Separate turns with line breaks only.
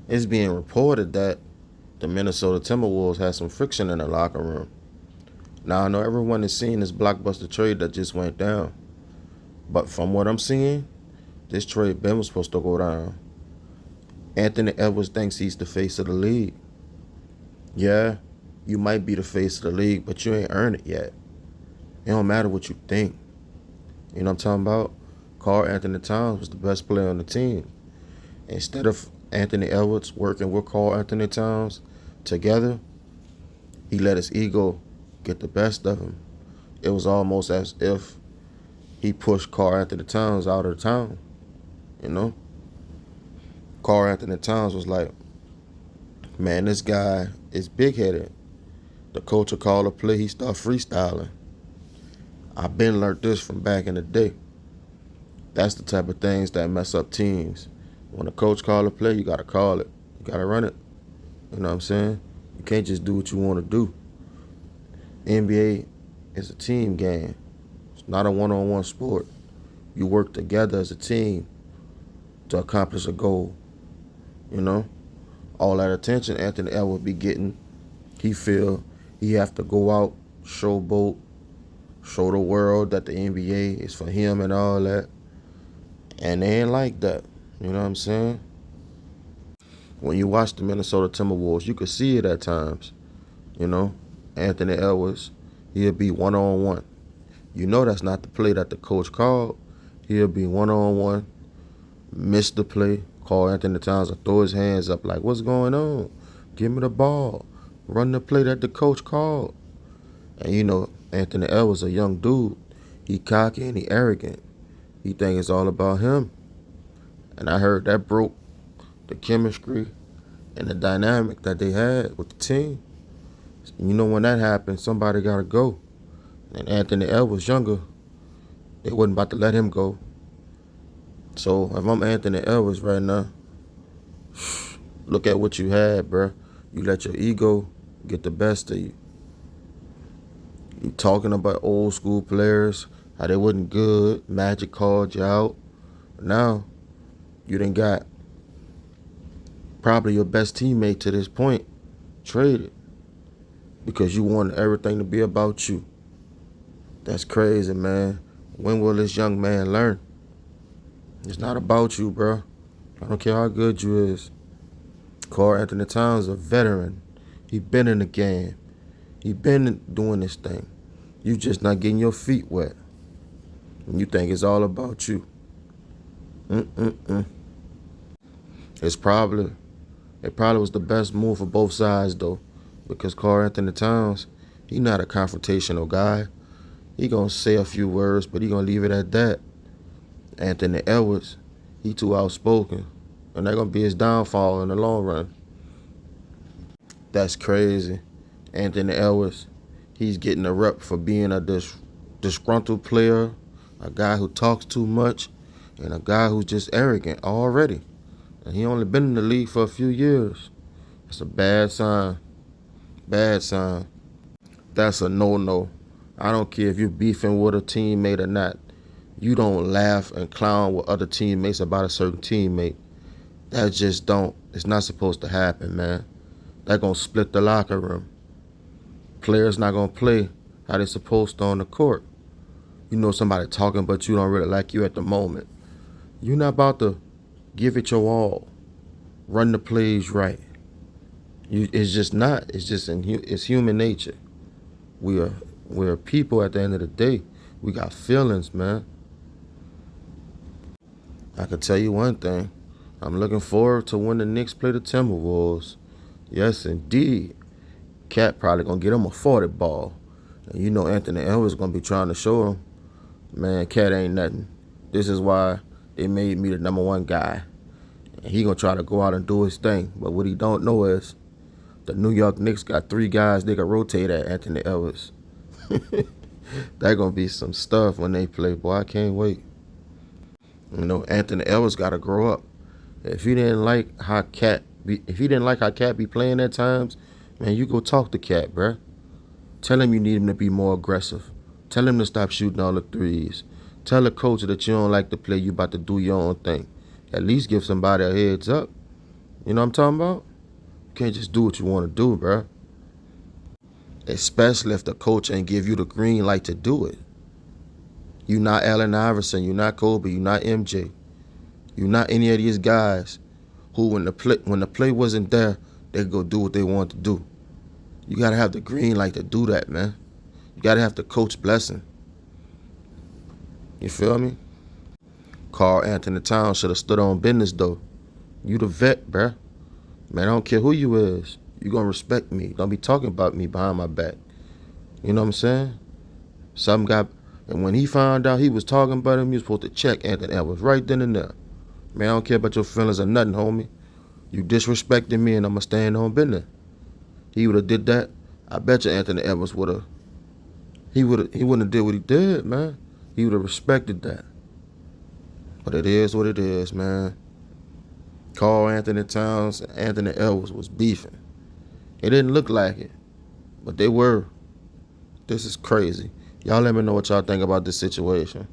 It's being reported that the Minnesota Timberwolves had some friction in the locker room. Now, I know everyone is seeing this blockbuster trade that just went down, but from what I'm seeing, this trade been was supposed to go down. Anthony Edwards thinks he's the face of the league. Yeah, you might be the face of the league, but you ain't earned it yet. It don't matter what you think. You know what I'm talking about? Karl Anthony Towns was the best player on the team. Instead of Anthony Edwards working with Karl Anthony Towns together, he let his ego get the best of him. It was almost as if he pushed Karl Anthony Towns out of town. You know? Karl Anthony Towns was like, man, this guy is big-headed. The coach will call a play, he start freestyling. I've been learned this from back in the day. That's the type of things that mess up teams. When a coach call a play, you got to call it. You got to run it. You know what I'm saying? You can't just do what you want to do. NBA is a team game. It's not a one-on-one sport. You work together as a team to accomplish a goal. You know? All that attention Anthony Edwards be getting, he feel he have to go out, showboat, show the world that the NBA is for him and all that. And they ain't like that. You know what I'm saying? When you watch the Minnesota Timberwolves, you could see it at times. You know? Anthony Edwards, he'll be one-on-one. You know that's not the play that the coach called. He'll be one-on-one, miss the play, call Anthony Towns and throw his hands up like, what's going on? Give me the ball. Run the play that the coach called. And you know, Anthony Edwards, a young dude, he cocky and he arrogant. He think it's all about him. And I heard that broke the chemistry and the dynamic that they had with the team. You know, when that happened, somebody got to go. And Anthony Edwards, younger, they wasn't about to let him go. So if I'm Anthony Edwards right now, look at what you had, bruh. You let your ego get the best of you. You talking about old school players, how they wasn't good, Magic called you out. Now, you done got probably your best teammate to this point traded because you wanted everything to be about you. That's crazy, man. When will this young man learn? It's not about you, bro. I don't care how good you is. Karl Anthony Towns is a veteran. He been in the game. He been doing this thing. You just not getting your feet wet. And you think it's all about you. It probably was the best move for both sides, though, because Karl Anthony Towns, he not a confrontational guy. He gonna say a few words, but he gonna leave it at that. Anthony Edwards, he too outspoken, and that gonna be his downfall in the long run. That's crazy. Anthony Edwards, he's getting a rep for being a disgruntled player, a guy who talks too much, and a guy who's just arrogant already. And he only been in the league for a few years. It's a bad sign. Bad sign. That's a no-no. I don't care if you're beefing with a teammate or not. You don't laugh and clown with other teammates about a certain teammate. That just don't. It's not supposed to happen, man. That gonna split the locker room. Players not gonna play how they supposed to on the court. You know somebody talking, but you don't really like you at the moment. You're not about to give it your all. Run the plays right. It's just not. It's just it's human nature. We're people at the end of the day. We got feelings, man. I can tell you one thing. I'm looking forward to when the Knicks play the Timberwolves. Yes, indeed. Cat probably going to get him a 40 ball. And you know Anthony Edwards going to be trying to show him, man, Cat ain't nothing. This is why they made me the number one guy. And he going to try to go out and do his thing. But what he don't know is the New York Knicks got 3 guys they can rotate at Anthony Edwards. That going to be some stuff when they play. Boy, I can't wait. You know, Anthony Edwards got to grow up. If he didn't like how Cat be playing at times, man, you go talk to Cat, bruh. Tell him you need him to be more aggressive. Tell him to stop shooting all the threes. Tell the coach that you don't like the play, you about to do your own thing. At least give somebody a heads up. You know what I'm talking about? You can't just do what you want to do, bruh. Especially if the coach ain't give you the green light to do it. You not Allen Iverson. You not Kobe. You not MJ. You not any of these guys who, when the play wasn't there, they go do what they want to do. You gotta have the green light to do that, man. You gotta have the coach blessing. You feel me? Karl Anthony Towns should have stood on business though. You the vet, bruh. Man, I don't care who you is. You gonna respect me. Don't be talking about me behind my back. You know what I'm saying? Some guy, and when he found out he was talking about him, he was supposed to check Anthony Edwards right then and there. Man, I don't care about your feelings or nothing, homie. You disrespecting me and I'ma stand on business. He would have did that. I bet you Anthony Edwards would have. He wouldn't have did what he did, man. He would have respected that. But it is what it is, man. Karl Anthony Towns and Anthony Edwards was beefing. It didn't look like it, but they were. This is crazy. Y'all let me know what y'all think about this situation.